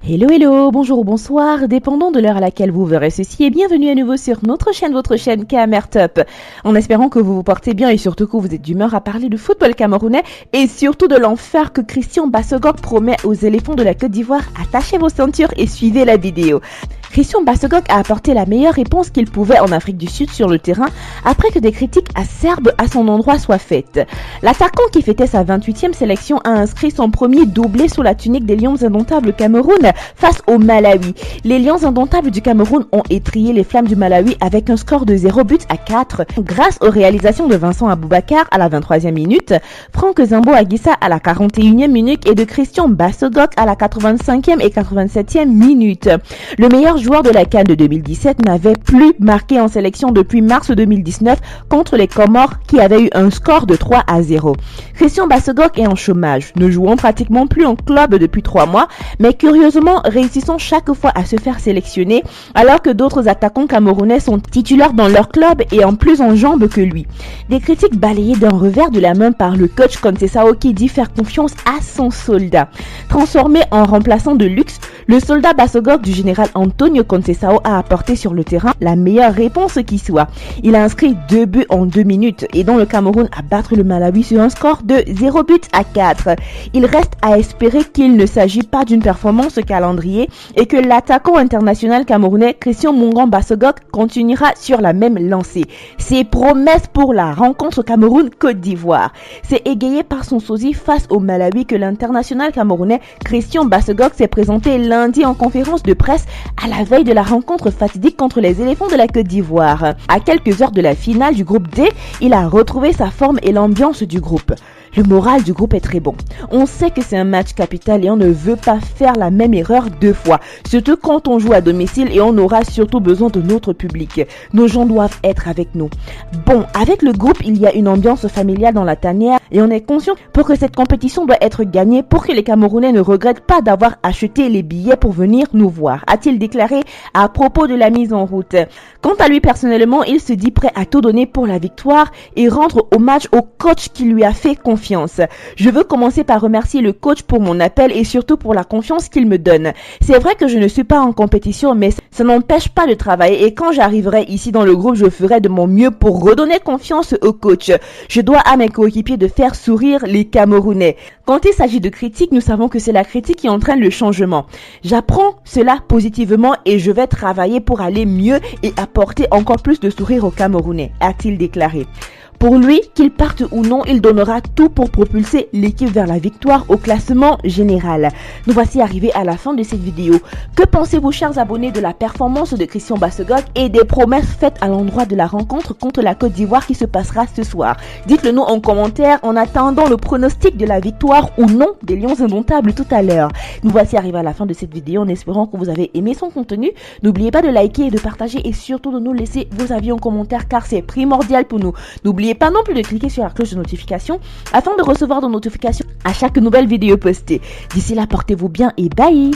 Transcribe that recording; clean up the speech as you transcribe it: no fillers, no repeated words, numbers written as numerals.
Hello hello, bonjour ou bonsoir, dépendant de l'heure à laquelle vous verrez ceci et bienvenue à nouveau sur notre chaîne, votre chaîne KMR Top. En espérant que vous vous portez bien et surtout que vous êtes d'humeur à parler de football camerounais et surtout de l'enfer que Christian Bassogog promet aux éléphants de la Côte d'Ivoire, attachez vos ceintures et suivez la vidéo. Christian Bassogog a apporté la meilleure réponse qu'il pouvait en Afrique du Sud sur le terrain après que des critiques acerbes à son endroit soient faites. L'attaquant qui fêtait sa 28e sélection a inscrit son premier doublé sous la tunique des Lions indomptables Cameroun face au Malawi. Les Lions indomptables du Cameroun ont étrillé les flammes du Malawi avec un score de 0 but à 4 grâce aux réalisations de Vincent Aboubakar à la 23e minute, Franck Zambo Aguissa à la 41e minute et de Christian Bassogog à la 85e et 87e minute. Le meilleur joueur de la CAN de 2017 n'avait plus marqué en sélection depuis mars 2019 contre les Comores qui avaient eu un score de 3-0. Christian Bassogog est en chômage, ne jouant pratiquement plus en club depuis 3 mois, mais curieusement réussissant chaque fois à se faire sélectionner alors que d'autres attaquants camerounais sont titulaires dans leur club et en plus en jambes que lui. Des critiques balayées d'un revers de la main par le coach Conceição qui dit faire confiance à son soldat. Transformé en remplaçant de luxe, le soldat Bassogog du général Antonio Conceição a apporté sur le terrain la meilleure réponse qui soit. Il a inscrit 2 buts en 2 minutes et dans le Cameroun à battre le Malawi sur un score de 0 but à 4. Il reste à espérer qu'il ne s'agit pas d'une performance calendrier et que l'attaquant international camerounais Christian Mongan Bassogog continuera sur la même lancée. Ses promesses pour la rencontre Cameroun-Côte d'Ivoire. C'est égayé par son sosie face au Malawi que l'international camerounais Christian Bassogog s'est présenté lundi en conférence de presse à la veille de la rencontre fatidique contre les éléphants de la Côte d'Ivoire. À quelques heures de la finale du groupe D, il a retrouvé sa forme et l'ambiance du groupe. Le moral du groupe est très bon. On sait que c'est un match capital et on ne veut pas faire la même erreur 2 fois. Surtout quand on joue à domicile et on aura surtout besoin de notre public. Nos gens doivent être avec nous. Bon, avec le groupe, il y a une ambiance familiale dans la tanière et on est conscient pour que cette compétition doit être gagnée pour que les Camerounais ne regrettent pas d'avoir acheté les billets pour venir nous voir, a-t-il déclaré à propos de la mise en route. Quant à lui personnellement, il se dit prêt à tout donner pour la victoire et rendre hommage au coach qui lui a fait confiance. Je veux commencer par remercier le coach pour mon appel et surtout pour la confiance qu'il me donne. C'est vrai que je ne suis pas en compétition, mais ça n'empêche pas de travailler et quand j'arriverai ici dans le groupe, je ferai de mon mieux pour redonner confiance au coach. Je dois à mes coéquipiers de faire sourire les Camerounais. Quand il s'agit de critique, nous savons que c'est la critique qui entraîne le changement. J'apprends cela positivement et je vais travailler pour aller mieux et apporter encore plus de sourire aux Camerounais, a-t-il déclaré. Pour lui, qu'il parte ou non, il donnera tout pour propulser l'équipe vers la victoire au classement général. Nous voici arrivés à la fin de cette vidéo. Que pensez-vous, chers abonnés, de la performance de Christian Bassogog et des promesses faites à l'endroit de la rencontre contre la Côte d'Ivoire qui se passera ce soir? Dites-le nous en commentaire en attendant le pronostic de la victoire ou non des Lions indomptables tout à l'heure. Nous voici arrivés à la fin de cette vidéo en espérant que vous avez aimé son contenu. N'oubliez pas de liker et de partager et surtout de nous laisser vos avis en commentaire car c'est primordial pour nous. N'oubliez pas non plus de cliquer sur la cloche de notification afin de recevoir des notifications à chaque nouvelle vidéo postée. D'ici là, portez-vous bien et bye!